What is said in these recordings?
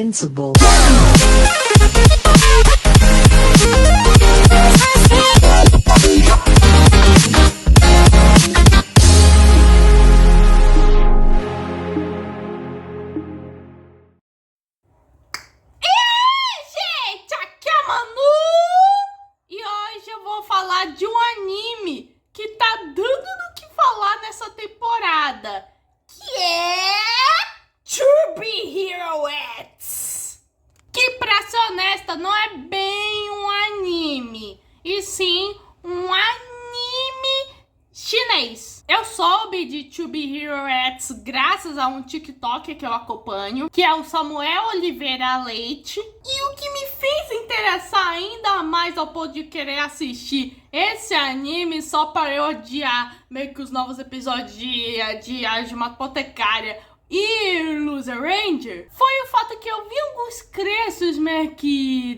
Invincible. De um anime que tá dando no que falar nessa temporada, que é To Be Heroes, que, pra ser honesta, não é bem um anime, e sim um anime chinês. Eu soube de To Be Heroes graças a um TikTok que eu acompanho, que é o Samuel Oliveira Leite, e o que me fez interessar ainda mais ao ponto de querer assistir esse anime só para eu odiar meio que os novos episódios de Uma Apotecária e Loser Ranger, foi o fato que eu vi alguns cresces meio que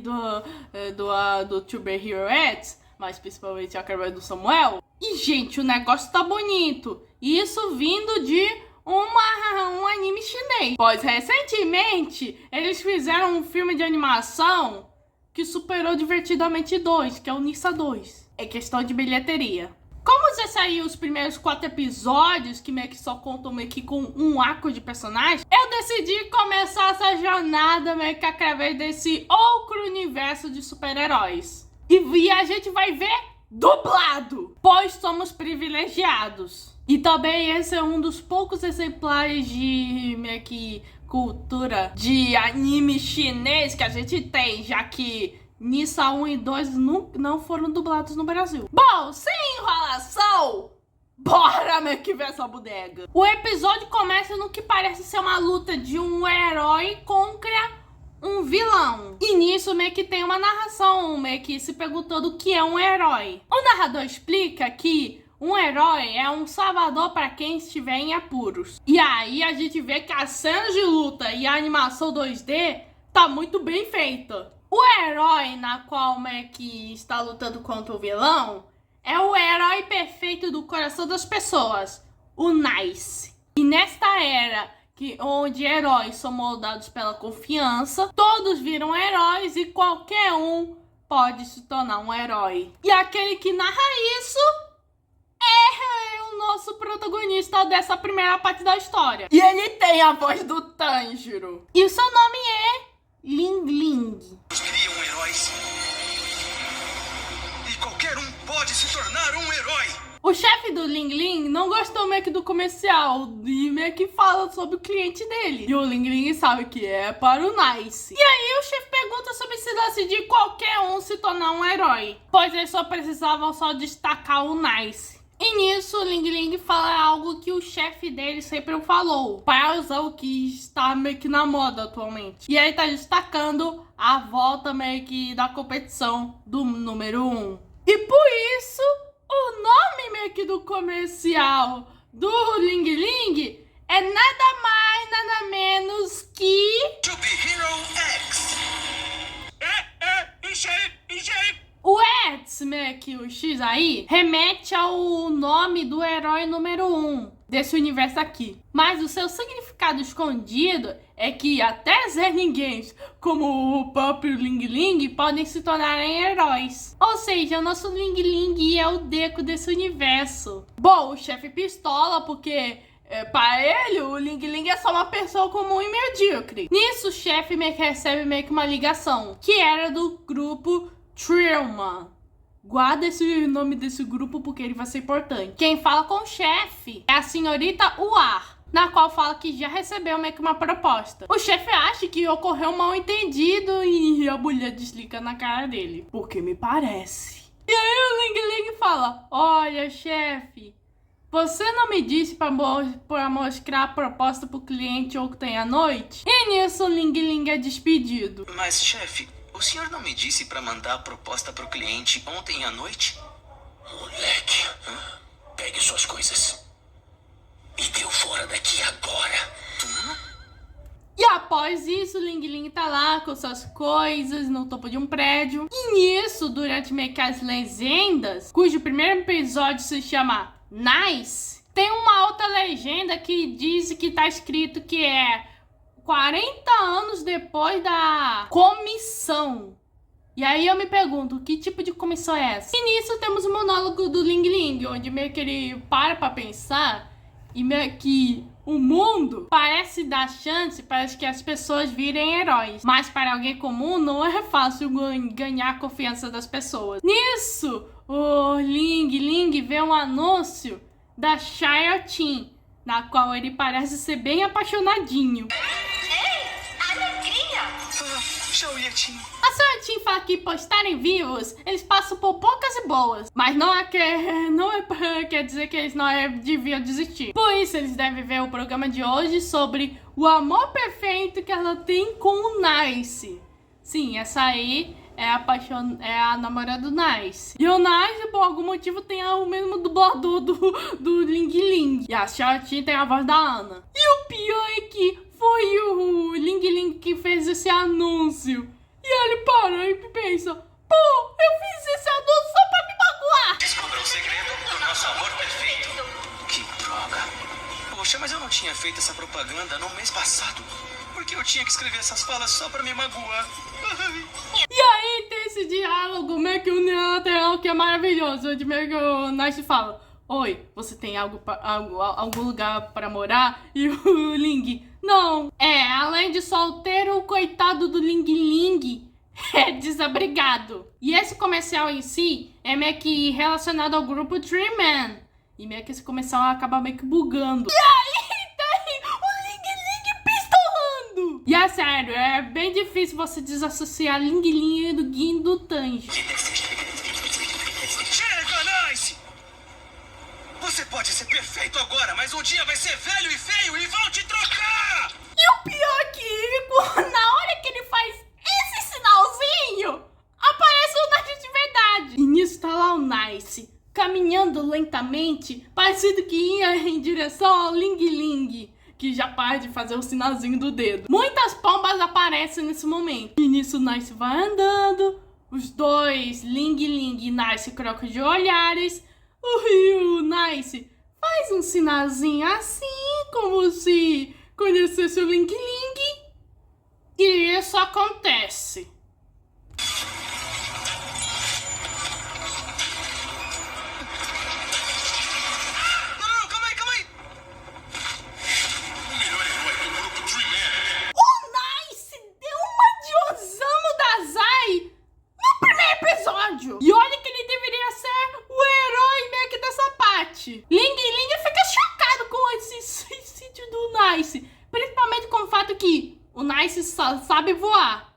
do To Be Heroes, mas principalmente através do Samuel. E, gente, o negócio tá bonito. Isso vindo de um anime chinês. Pois, recentemente, eles fizeram um filme de animação que superou Divertidamente 2, que é o Nissa 2. É questão de bilheteria. Como já saiu os primeiros 4 episódios, que meio que só contam meio que com um arco de personagem, eu decidi começar essa jornada meio que através desse outro universo de super-heróis. E a gente vai ver dublado, pois somos privilegiados. E também esse é um dos poucos exemplares de meio que cultura de anime chinês que a gente tem, já que Nissa 1 e 2 não foram dublados no Brasil. Bom, sem enrolação, bora meio que ver essa bodega. O episódio começa no que parece ser uma luta de um herói contra um vilão. E nisso meio que tem uma narração, meio que se perguntando o que é um herói. O narrador explica que um herói é um salvador para quem estiver em apuros. E aí a gente vê que as cenas de luta e a animação 2D tá muito bem feita. O herói na qual meio que está lutando contra o vilão é o herói perfeito do coração das pessoas, o Nice. E nesta era onde heróis são moldados pela confiança, todos viram heróis e qualquer um pode se tornar um herói. E aquele que narra isso é o nosso protagonista dessa primeira parte da história. E ele tem a voz do Tanjiro. E o seu nome é Ling Ling. Eles criam heróis. E qualquer um pode se tornar um herói. O chefe do Ling Ling não gostou meio que do comercial e meio que fala sobre o cliente dele. E o Ling Ling sabe que é para o Nice. E aí o chefe pergunta sobre se decidir qualquer um se tornar um herói, pois eles só precisavam só destacar o Nice. E nisso o Ling Ling fala algo que o chefe dele sempre falou, para usar o que está meio que na moda atualmente. E aí tá destacando a volta meio que da competição do número 1. E por isso o nome meio que do comercial do Ling Ling é nada mais, nada menos que To Be Hero X. o X, meio que o X aí, remete ao nome do herói número 1 desse universo aqui. Mas o seu significado escondido é que até Zé Ninguéms, como o próprio Ling Ling, podem se tornarem heróis. Ou seja, o nosso Ling Ling é o Deku desse universo. Bom, o chefe pistola porque para ele, o Ling Ling é só uma pessoa comum e medíocre. Nisso, o chefe meio que recebe meio que uma ligação, que era do grupo Trillman. Guarda esse nome desse grupo porque ele vai ser importante. Quem fala com o chefe é a senhorita Uar, na qual fala que já recebeu meio que uma proposta. O chefe acha que ocorreu um mal entendido e a mulher desliga na cara dele, porque me parece. E aí o Ling Ling fala: olha, chefe, você não me disse para mostrar a proposta pro cliente ontem à noite? E nisso o Ling Ling é despedido. Mas, chefe, o senhor não me disse para mandar a proposta pro cliente ontem à noite? Moleque, pegue suas coisas e deu fora daqui agora. E após isso, o Ling Ling tá lá com suas coisas no topo de um prédio. E nisso, durante meio que as legendas, cujo primeiro episódio se chama Nice, tem uma outra legenda que diz que tá escrito que é 40 anos depois da comissão. E aí eu me pergunto, que tipo de comissão é essa? E nisso temos o monólogo do Ling Ling, onde meio que ele para pra pensar e meio que o mundo parece dar chance para que as pessoas virem heróis. Mas para alguém comum não é fácil ganhar a confiança das pessoas. Nisso, o Ling Ling vê um anúncio da Xiaotin, na qual ele parece ser bem apaixonadinho. Xiaotin. A Xiaotin fala que por estarem vivos, eles passam por poucas e boas. Mas quer dizer que eles não deviam desistir. Por isso, eles devem ver o programa de hoje sobre o amor perfeito que ela tem com o Nice. Sim, essa aí é a namorada do Nice. E o Nice, por algum motivo, tem o mesmo dublador do Ling Ling. E a Xiaotin tem a voz da Ana. E o pior é que foi o Ling Ling que fez esse anúncio. E ele para e pensa, pô, eu fiz esse anúncio só pra me magoar. Descubra o segredo do nosso amor perfeito. Que droga. Poxa, mas eu não tinha feito essa propaganda no mês passado. Por que eu tinha que escrever essas falas só pra me magoar? E aí tem esse diálogo meio que unilateral que é maravilhoso, onde meio que o Nice fala, oi, você tem algum lugar para morar? E o Ling, não. Além de solteiro, o coitado do Ling Ling é desabrigado. E esse comercial em si é meio que relacionado ao grupo Three Man. E meio que esse comercial acaba meio que bugando. E aí tem o Ling Ling pistolando. E é sério, é bem difícil você desassociar Ling Ling do Gin do Tanji. Chega, Nice! Você pode ser perfeito agora, mas um dia vai ser velho e feio e vão te trocar! E o pior é que na hora que ele faz esse sinalzinho, aparece o Nice de verdade. E nisso tá lá o Nice, caminhando lentamente, parecendo que ia em direção ao Ling Ling, que já para de fazer o sinalzinho do dedo. Muitas pombas aparecem nesse momento. E nisso o Nice vai andando, os dois, Ling Ling e Nice, trocam de olhares. O Nice faz um sinalzinho assim, como se conhecesse o Ling Ling. E isso acontece. Não, calma aí. O melhor herói do grupo Three Man. O Nice deu uma de Osamu Dazai no primeiro episódio. E olha que ele deveria ser o herói meio que dessa parte. Ling Ling fica chocado com esse suicídio do Nice. Principalmente com o fato que o Nice só sabe voar.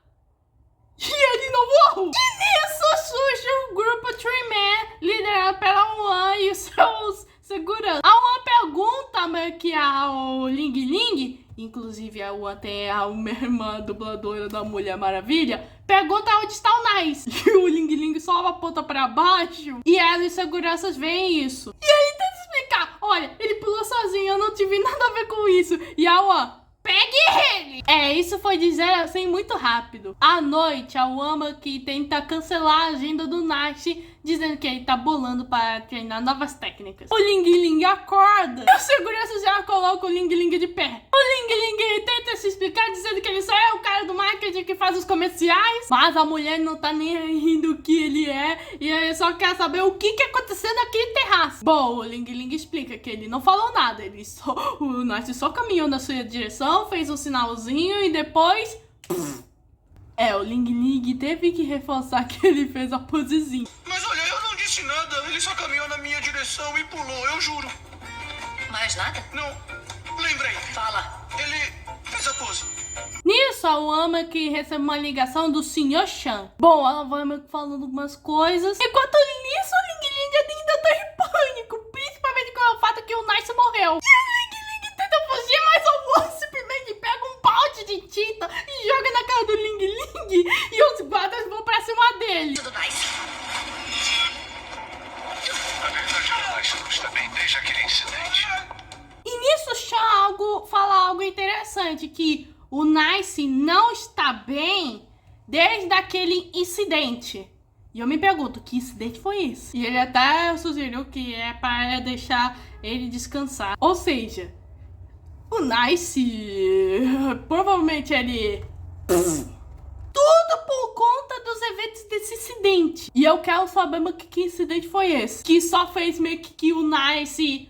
E ele não voou. E nisso surge o grupo Three Man, liderado pela Wan e seus seguranças. A Wan pergunta meio que ao Ling Ling, inclusive a Wan tem a irmã dubladora da Mulher Maravilha, pergunta onde está o Nice. E o Ling Ling só aponta pra baixo e ela e seguranças veem isso. E aí tenta explicar, olha, ele pulou sozinho, eu não tive nada a ver com isso. E a Wan, pegue ele! Isso foi dizer assim muito rápido. À noite, a Wama que tenta cancelar a agenda do Nice, dizendo que ele tá bolando para treinar novas técnicas. O Ling Ling acorda e os seguranças já colocam o Ling Ling de pé. O Ling Ling tenta se explicar, dizendo que ele só é o cara do marketing que faz os comerciais, mas a mulher não tá nem aí do que ele é e ele só quer saber o que aconteceu naquele terraço. Bom, o Ling Ling explica que ele não falou nada, o Nice só caminhou na sua direção, fez um sinalzinho e depois... o Ling Ling teve que reforçar que ele fez a posezinha. Mas olha, eu não disse nada. Ele só caminhou na minha direção e pulou, eu juro. Mais nada? Não, lembrei. Fala. Ele fez a pose. Nisso, a Wama que recebe uma ligação do Sr. Chan. Bom, ela vai meio que falando algumas coisas. Enquanto nisso, o Ling Ling ainda tá em pânico, principalmente com o fato que o Nice morreu. E o Ling Ling tenta fugir, mas o Wama simplesmente pega um balde de tinta e joga na cara do Ling Ling e os guardas vão pra cima dele. Tudo mais. Na verdade, o Nice não está bem desde aquele incidente. E nisso, Chan fala algo interessante, que o Nice não está bem desde aquele incidente. E eu me pergunto, que incidente foi esse? E ele até sugeriu que é para deixar ele descansar. Ou seja, O Nice, provavelmente ele... Tudo por conta dos eventos desse incidente. E eu quero saber que incidente foi esse. Que só fez meio que o Nice...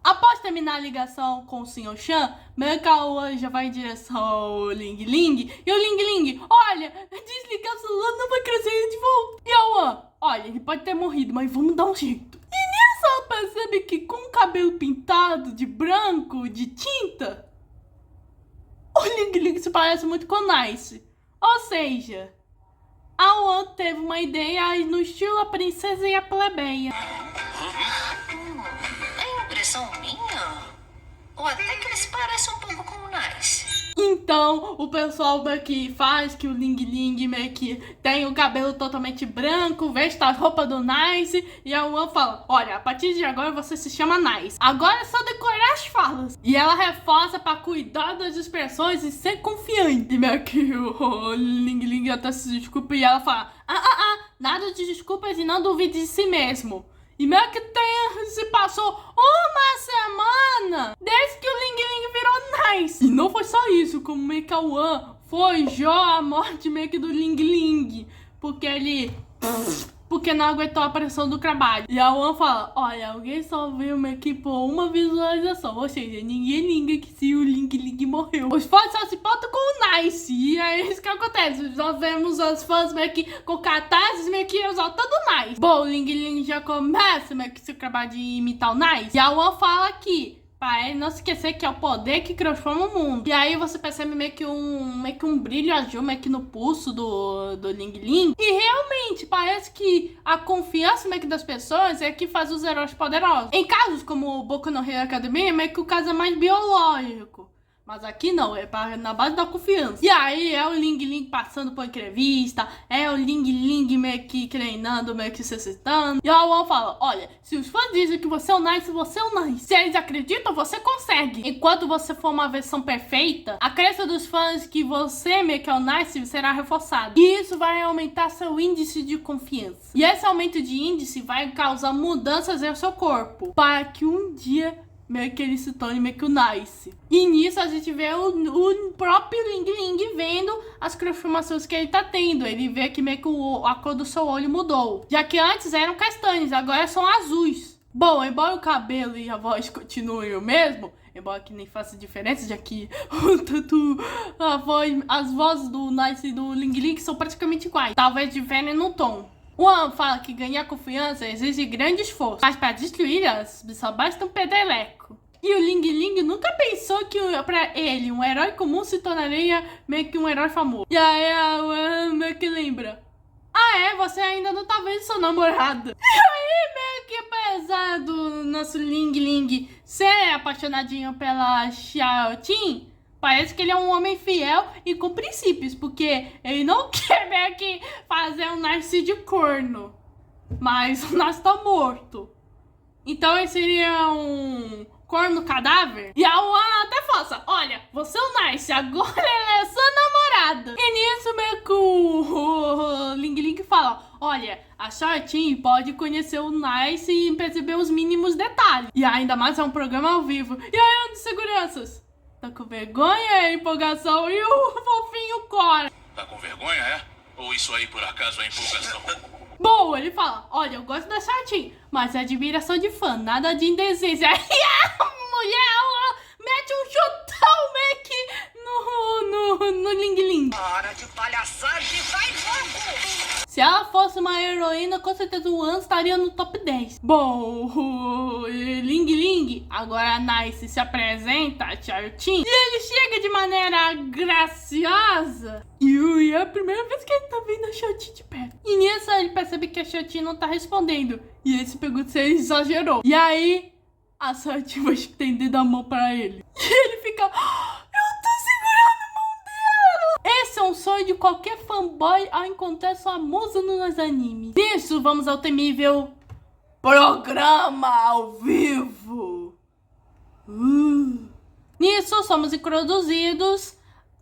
Após terminar a ligação com o Sr. Chan, Mecha já vai em direção ao Ling Ling. E o Ling Ling, olha, desligar o celular não vai crescer de volta. E a Wan, olha, ele pode ter morrido, mas vamos dar um jeito. E nisso ela percebe que com o cabelo pintado de branco, de tinta, o Ling Ling se parece muito com o Nice. Ou seja, a Wan teve uma ideia no estilo A Princesa e a Plebeia. É impressão minha? Ou até que eles parecem um pouco com o Nice. Então, o pessoal meio que faz que o Ling Ling meio que tem o cabelo totalmente branco, veste a roupa do Nice, e a Wan fala, olha, a partir de agora você se chama Nice. Agora é só decorar as falas. E ela reforça pra cuidar das expressões e ser confiante. Meio que o Ling Ling até se desculpa e ela fala, nada de desculpas e não duvide de si mesmo. E meio que se passou uma semana desde que o Ling Ling virou Nice. E não foi só isso, como meio que a Wan forjou a morte meio que do Ling Ling. Porque não aguentou a pressão do trabalho. E a Wan fala, olha, alguém só viu meio que por uma visualização. Ou seja, ninguém liga que se o Ling Ling morreu. Os fãs só se importam com o Nice. E é isso que acontece. Nós vemos os fãs meio que com cartazes meio que exaltando o Nice. Bom, o Ling Ling já começa meio que se acabar de imitar o Nice. E a Wan fala que pra ele não se esquecer que é o poder que transforma o mundo. E aí você percebe meio que um brilho azul meio que no pulso do Ling Ling. E realmente parece que a confiança meio que das pessoas é que faz os heróis poderosos. Em casos como o Boku no Hero Academia, meio que o caso é mais biológico. Mas aqui não, é na base da confiança. E aí é o Ling Ling passando por entrevista, é o Ling Ling meio que treinando, meio que se excitando. E a Wan fala, olha, se os fãs dizem que você é o Nice, você é o Nice. Se eles acreditam, você consegue. Enquanto você for uma versão perfeita, a crença dos fãs que você meio que é o Nice será reforçada. E isso vai aumentar seu índice de confiança. E esse aumento de índice vai causar mudanças em seu corpo, para que um dia meio que ele se torne meio que o Nice. E nisso a gente vê o próprio Ling Ling vendo as transformações que ele tá tendo. Ele vê que meio que a cor do seu olho mudou. Já que antes eram castanhos, agora são azuis. Bom, embora o cabelo e a voz continuem o mesmo, embora que nem faça diferença, já que tanto as vozes do Nice e do Ling Ling são praticamente iguais. Talvez diferem no tom. O Wan fala que ganhar confiança exige grande esforço, mas para destruí-las só basta um pedeleco. E o Ling Ling nunca pensou que pra ele um herói comum se tornaria meio que um herói famoso. E aí a Wan meio que lembra, você ainda não tá vendo sua namorada. E aí meio que apesar do nosso Ling Ling ser apaixonadinho pela Xiaoting, parece que ele é um homem fiel e com princípios, porque ele não quer meio que fazer um Nice de corno. Mas o Nice tá morto. Então ele seria um corno cadáver? E a Wan até fala, olha, você é o Nice, agora ela é sua namorada. E nisso meio que o Ling Ling fala, olha, a Xiaoting pode conhecer o Nice e perceber os mínimos detalhes. E ainda mais é um programa ao vivo. E aí, de seguranças? Tá com vergonha, empolgação e o fofinho Cora. Tá com vergonha, é? Ou isso aí por acaso é empolgação? Bom, ele fala, olha, eu gosto da Xiaoting, mas é admiração de fã, nada de indecência. Aí a mulher ela mete um chutão meio que no Ling Ling. Para de palhaçada e vai logo! Se ela fosse uma heroína, com certeza o Wan estaria no top 10. Bom, o Ling Ling, agora a Nice se apresenta a Xiaoting e ele chega de maneira graciosa. E é a primeira vez que ele tá vendo a Xiaoting de perto. E nisso ele percebe que a Xiaoting não tá respondendo. E ele se pergunta se ele exagerou. E aí a Xiaoting vai estendendo a mão pra ele. E ele fica... Esse é um sonho de qualquer fanboy ao encontrar sua musa nos animes. Nisso, vamos ao temível programa ao vivo. Nisso, somos introduzidos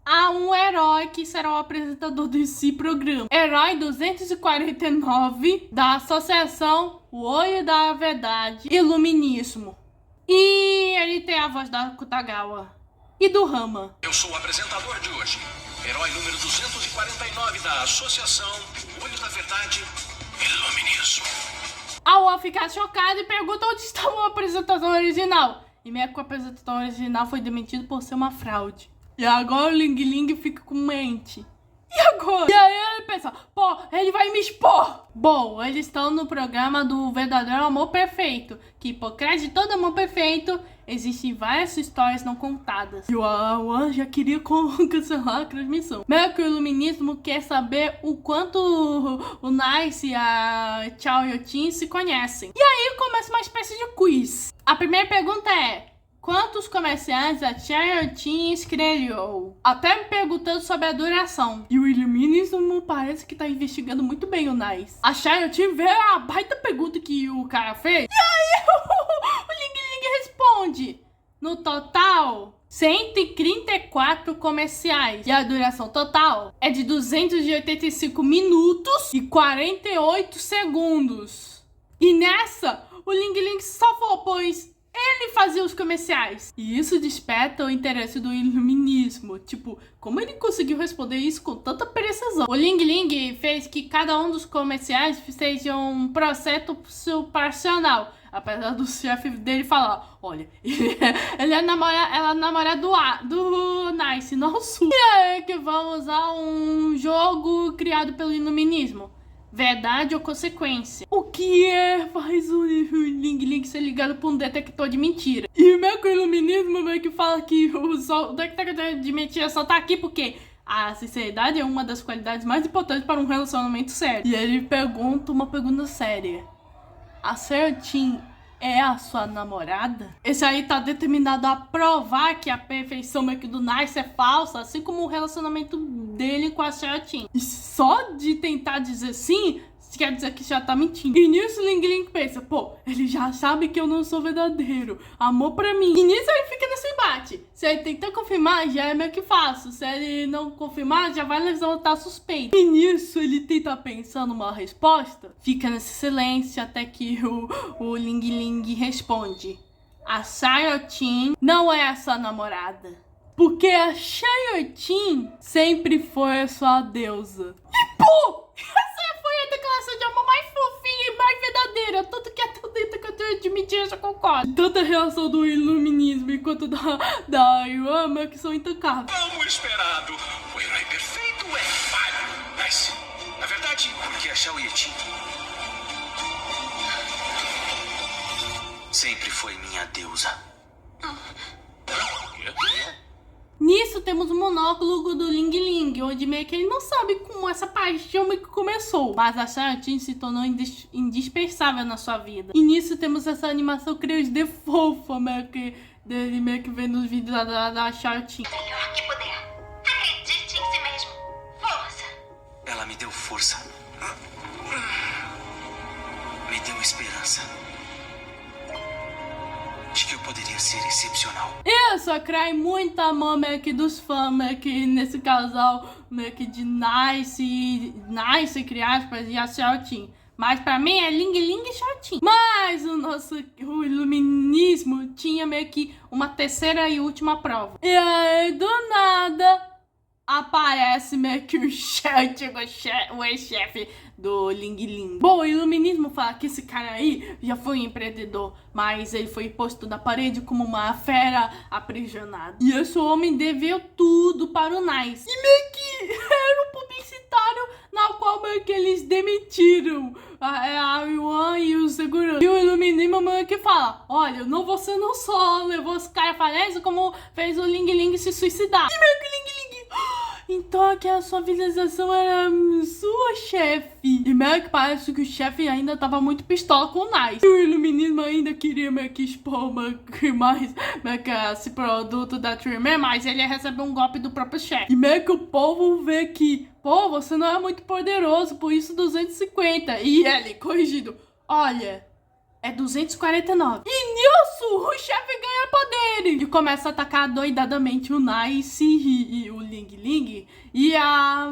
a um herói que será o apresentador desse programa. Herói 249 da Associação O Olho da Verdade Iluminismo. E ele tem a voz da Kutagawa e do Rama. Eu sou o apresentador de hoje. Herói número 249 da Associação Olho da Verdade, Iluminismo. A Uan fica chocada e pergunta onde está o apresentador original. E meio que o apresentador original foi demitido por ser uma fraude. E agora o Ling Ling fica com mente. E agora? E aí ele pensa, pô, ele vai me expor. Bom, eles estão no programa do verdadeiro amor perfeito. Que por trás de todo amor perfeito, existem várias histórias não contadas. E o Awan já queria cancelar a transmissão. Meio que o iluminismo quer saber o quanto o Nice e a Chao Yotin se conhecem. E aí começa uma espécie de quiz. A primeira pergunta é: quantos comerciantes a Chao Yotin escreveu? Até me perguntando sobre a duração. E o iluminismo parece que tá investigando muito bem o Nice. A Chao Yotin vê a baita pergunta que o cara fez. E aí o Ling Ling responde: no total, 134 comerciais. E a duração total é de 285 minutos e 48 segundos. E nessa, o Ling Ling se salvou, pois ele fazia os comerciais. E isso desperta o interesse do iluminismo. Tipo, como ele conseguiu responder isso com tanta precisão? O Ling Ling fez que cada um dos comerciais seja um processo proporcional. Apesar do chefe dele falar, olha, ela é namorada do Nice, não sua. E aí que vamos usar um jogo criado pelo iluminismo. Verdade ou consequência? O que faz o Ling Ling ser ligado por um detector de mentira? E o meu iluminismo meio que fala que o detector de mentira só tá aqui porque a sinceridade é uma das qualidades mais importantes para um relacionamento sério. E ele pergunta uma pergunta séria: a Sertin é a sua namorada? Esse aí tá determinado a provar que a perfeição meio que do Nice é falsa, assim como o relacionamento dele com a Sertin. E só de tentar dizer sim, quer dizer que já tá mentindo. E nisso o Ling Ling pensa, pô, ele já sabe que eu não sou verdadeiro. Amor pra mim. E nisso ele fica nesse embate. Se ele tentar confirmar, já é meio que fácil. Se ele não confirmar, já vai levantar suspeita. E nisso ele tenta pensar numa resposta. Fica nesse silêncio até que o Ling Ling responde: a Sayotin não é a sua namorada, porque a Sayotin sempre foi a sua deusa. E pô! A declaração de amor mais fofinha e mais verdadeira. Tanto que até o detector de mentira já concorda. Tanto a reação do iluminismo enquanto da Yuama que são intocáveis. Como esperado, o herói perfeito é falho. Mas, na verdade, porque a Chao Yotin sempre foi minha deusa. Nisso temos um monólogo do Ling Ling, onde meio que ele não sabe como essa paixão meio que começou, mas a Sayotin se tornou indispensável na sua vida. E nisso temos essa animação 3D fofa, meio que dele meio que vendo os vídeos da Sayotin. Melhor que puder. Acredite em si mesmo. Força. Ela me deu força. Me deu esperança de que eu poderia ser excepcional. Isso atrai muito amor meio que dos fãs, meio que nesse casal meio que de Nice, entre aspas, e a Sayotin. Mas pra mim é Ling Ling e Sayotin. Mas o iluminismo tinha meio que uma terceira e última prova. E aí do nada aparece meio que o ex-chefe do Ling Ling. Bom, o iluminismo fala que esse cara aí já foi um empreendedor, mas ele foi posto na parede como uma fera aprisionada. E esse homem deveu tudo para o Nice. E meio que era um publicitário na qual meio que eles demitiram a Yuan e o segurança. E o iluminismo meio que fala, olha, você não só levou esse cara à falência, como fez o Ling Ling se suicidar. E meio que o Ling Ling, então aquela sua visualização era sua, chefe. E meio que parece que o chefe ainda tava muito pistola com o Nice. E o iluminismo ainda queria meio que expor meio que esse produto da Trimmer, mas ele recebeu um golpe do próprio chefe. E meio que o povo vê que, pô, você não é muito poderoso, por isso 250. E ele, corrigido, olha, é 249. E nisso, o chefe ganha poder e começa a atacar doidadamente o Nice e o Ling Ling e a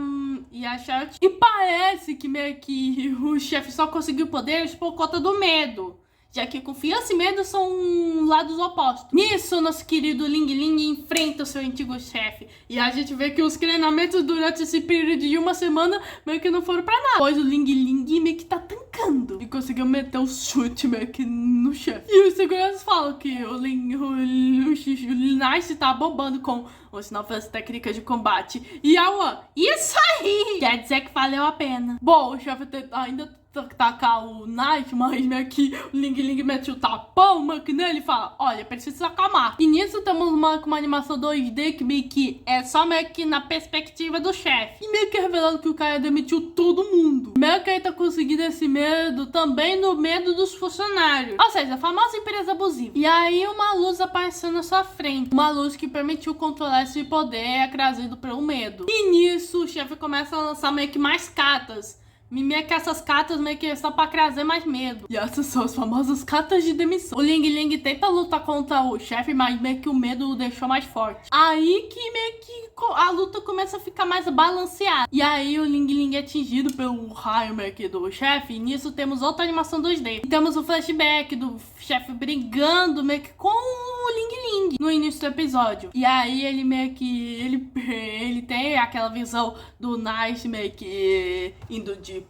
Sayotin. E parece que meio que o chefe só conseguiu poderes por conta do medo. já que confiança e medo são lados opostos. Nisso, nosso querido Ling Ling enfrenta o seu antigo chefe. E a gente vê que os treinamentos durante esse período de uma semana meio que não foram pra nada. Pois o Ling Ling meio que tá tancando e conseguiu meter o chute meio que no chefe. E os seguranças falam que o Nice tá bombando com as novas técnicas de combate. E a One, isso aí! Quer dizer que valeu a pena. Bom, o chefe ainda tacar o Nice, mas meio que o Ling Ling mete o tapão, meio que nele e fala, olha, precisa acalmar. E nisso temos uma animação 2D que meio que é só meio que na perspectiva do chefe. E meio que revelando que o cara demitiu todo mundo. Meio que ele tá conseguindo esse medo também no medo dos funcionários. Ou seja, a famosa empresa abusiva. E aí uma luz apareceu na sua frente. Uma luz que permitiu controlar esse poder trazido pelo medo. E nisso o chefe começa a lançar meio que mais cartas. Meio que essas cartas meio que é só pra trazer mais medo. E essas são as famosas cartas de demissão. O Ling Ling tenta lutar contra o chefe, mas meio que o medo o deixou mais forte. Aí que meio que a luta começa a ficar mais balanceada. E aí o Ling Ling é atingido pelo raio meio que do chefe. E nisso temos outra animação 2D. E temos o flashback do chefe brigando meio que com o Ling Ling no início do episódio. E aí ele meio que ele tem aquela visão do Nice meio que indo de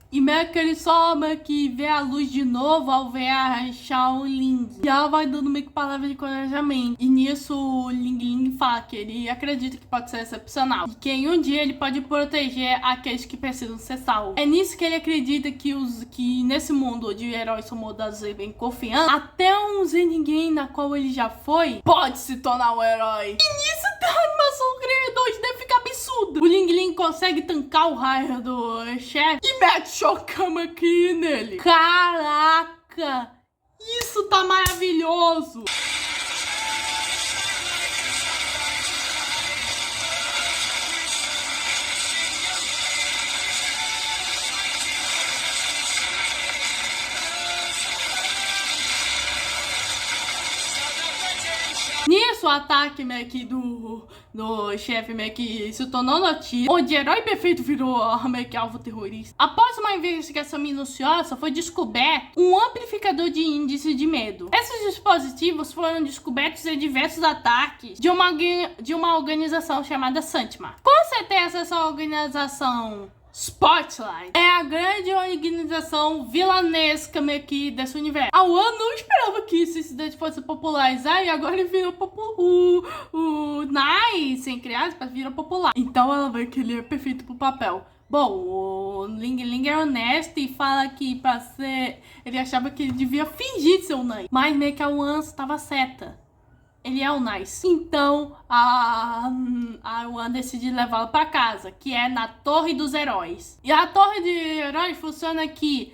e meio que ele só meio que vê a luz de novo ao ver a Shaolin. E ela vai dando meio que palavras de encorajamento. E nisso o Ling Ling fala que ele acredita que pode ser excepcional. E que em um dia ele pode proteger aqueles que precisam ser salvos. É nisso que ele acredita que nesse mundo de heróis são modados e bem confiantes, até um Zé Ninguém na qual ele já foi, pode se tornar um herói. E nisso a animação 2D fica absurda. O Ling Ling consegue tancar o raio do chefe e mete chocama aqui nele. Caraca! Isso tá maravilhoso! Nisso, o ataque meio que do chefe meio que se tornou notícia, onde herói perfeito virou meio que alvo terrorista. Após uma investigação minuciosa, foi descoberto um amplificador de índice de medo. Esses dispositivos foram descobertos em diversos ataques de uma organização chamada Santima. Com certeza, essa organização Spotlight é a grande organização vilanesca meio que desse universo. A One não esperava que esse incidente fosse popularizar e agora ele virou o Nice, sem crianças, virou popular. Então ela vê que ele é perfeito pro papel. Bom, o Ling Ling é honesto e fala que pra ser... ele achava que ele devia fingir ser o Nice, mas meio que a One estava certa. Ele é o Nice. Então, a One decide levá-lo pra casa, que é na Torre dos Heróis. E a Torre de Heróis funciona aqui.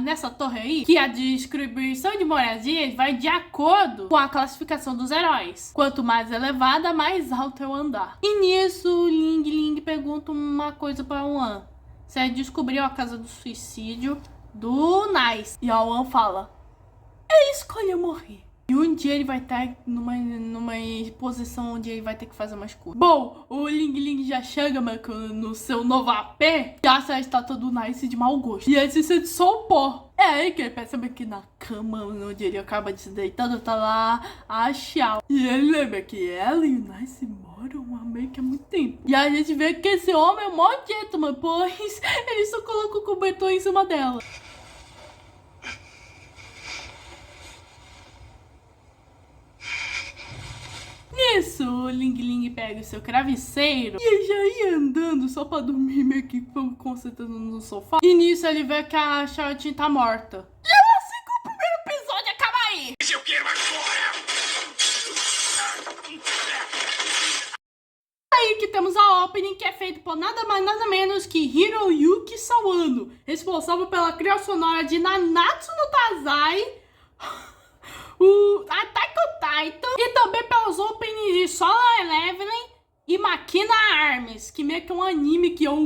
Nessa torre aí, que a distribuição de moradias vai de acordo com a classificação dos heróis. Quanto mais elevada, mais alto é o andar. E nisso, o Ling Ling pergunta uma coisa pra One. Se ele descobriu a casa do suicídio do Nice. E a One fala, ele escolheu morrer. E um dia ele vai estar numa posição onde ele vai ter que fazer uma escolha. Bom, o Ling Ling já chega no seu novo AP e acha a estátua do Nice de mau gosto. E ele se sente só o pó. É aí que ele percebe que na cama onde ele acaba de se deitando tá lá a Xiao. E ele lembra que ela e o Nice moram meio que há muito tempo. E a gente vê que esse homem é um mó gentleman, pois ele só coloca o cobertor em cima dela. Nisso, o Ling Ling pega o seu travesseiro e ele já ia andando só pra dormir, meio que concentrando no sofá. E nisso ele vê que a Charlotte tá morta. E é assim que o primeiro episódio acaba aí. Eu quero agora! Aí que temos a opening, que é feita por nada mais nada menos que Hiroyuki Sawano, responsável pela trilha sonora de Nanatsu no Taizai, o Attack on Titan, e também pelos openings de Solo Leveling e Makina Arms, que meio que é um anime que eu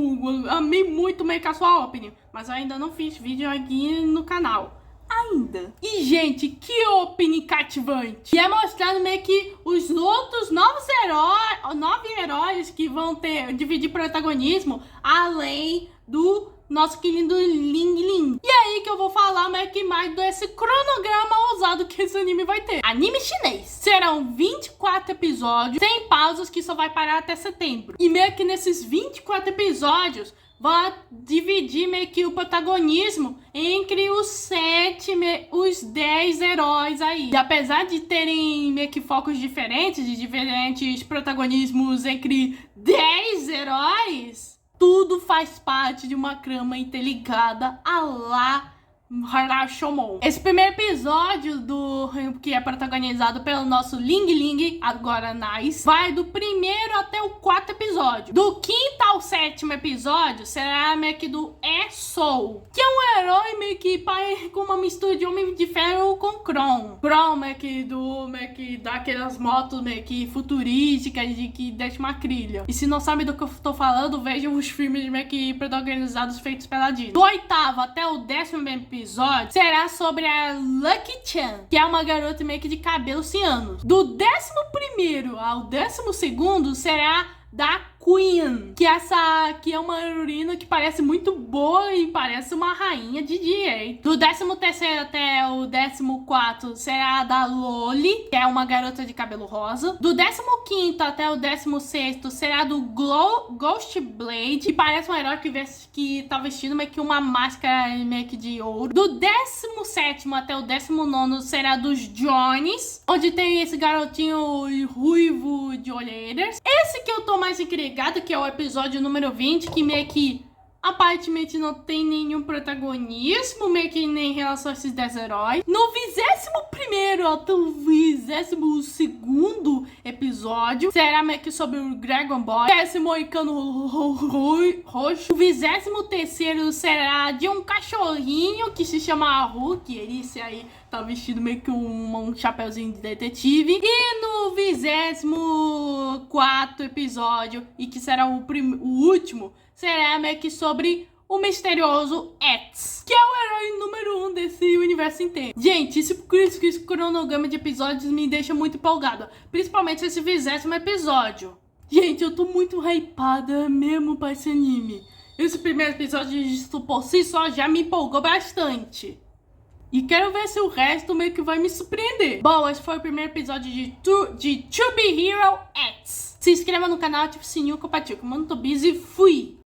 amei muito meio que a sua opening, mas eu ainda não fiz vídeo aqui no canal. Ainda. E, gente, que opening cativante. E é mostrando meio que os outros 9 heróis que vão dividir protagonismo, além do nosso querido Ling Ling. E aí que eu vou falar meio que mais desse cronograma ousado que esse anime vai ter. Anime chinês. Serão 24 episódios, sem pausas, que só vai parar até setembro. E meio que nesses 24 episódios, vai dividir meio que o protagonismo entre os 10 heróis aí. E apesar de terem meio que focos diferentes, de diferentes protagonismos entre 10 heróis, tudo faz parte de uma trama interligada a lá Rashomon. Esse primeiro episódio que é protagonizado pelo nosso Ling Ling, agora Nice, vai do primeiro até o 4º episódio. Do 5º ao 7º episódio será meio que do E-Soul, que é um herói meio que com uma mistura de Homem de Ferro com Kron. Kron meio que dá aquelas motos meio que futurísticas de que deixa uma trilha. E se não sabe do que eu tô falando, vejam os filmes meio que protagonizados feitos pela Disney. Do 8º até o 10º episódio será sobre a Lucky Chan, que é uma garota meio que de cabelo cianos. Do 11º ao 12º será da Queen, que é uma heroína que parece muito boa e parece uma rainha de dia. Do 13º até o 14º será a da Loli, que é uma garota de cabelo rosa. Do 15º até o 16º será do Ghost Blade, que parece um herói que tá vestindo meio que uma máscara meio que de ouro. Do 17º até o 19º será dos Johnnies, onde tem esse garotinho ruivo de olheiras. Esse que eu tô mais intrigado, que é o episódio número 20, que meio que aparentemente não tem nenhum protagonismo, meio que nem em relação a esses 10 heróis. No 21º até o 22º episódio será meio que sobre o Dragon Ball, que é esse moicano roxo. O 23º será de um cachorrinho que se chama Hulk, ele aí tá vestido meio que um chapeuzinho de detetive. E no 24º episódio, e que será o último, será meio que sobre o misterioso Ets, que é o herói número 1 desse universo inteiro. Gente, esse cronograma de episódios me deixa muito empolgada, principalmente esse 20º episódio. Gente, eu tô muito hypada mesmo pra esse anime. Esse primeiro episódio por si só já me empolgou bastante. E quero ver se o resto meio que vai me surpreender. Bom, esse foi o primeiro episódio de To Be Hero X. Se inscreva no canal, ative o sininho, compartilhe. Mano, tô busy, fui!